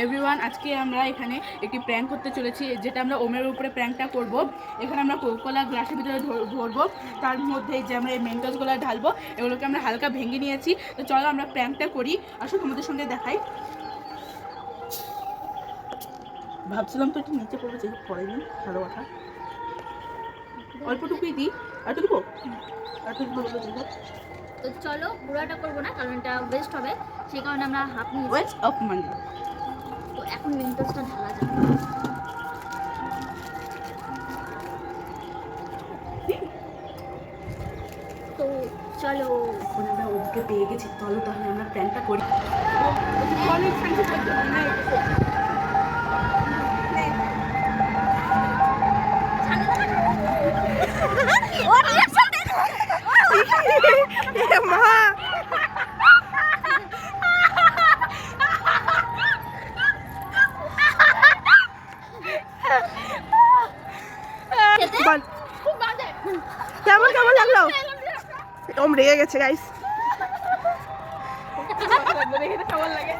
Everyone, আজকে আমরা এখানে একটি প্র্যাঙ্ক করতে চলেছি, যেটা আমরা ওমের উপরে প্র্যাঙ্কটা করব। এখানে আমরা কোকোলা গ্লাসের ভিতরে ধরবো, তার মধ্যে যে আমরা এই মেন্টসগুলো ঢালবো, এগুলোকে আমরা হালকা ভেঙে নিয়েছি। তো চলো আমরা প্র্যাঙ্কটা করি, আসো তোমাদের সঙ্গে দেখাই। ভাবছিলাম তো একটু নিচে পড়বে, যেহেতু পড়েনি, ভালো কথা। অল্পটুকুই দিই, আর তো দিব, আর তো দিব। তো চলো পুরাটা করবো না, কারণ এটা ওয়েস্ট হবে, সেই কারণে আমরা হাফ নিয়েছি। West of money. তো এখন মেন্টসটা ঢালা যাবে। তো চলো, এখন আমরা ওকে পেয়ে গেছি, চলো তাহলে আমরা প্ল্যানটা করি। কেমন কেমন লাগলো? ওম রেগে গেছে গাইস। কেমন লাগে?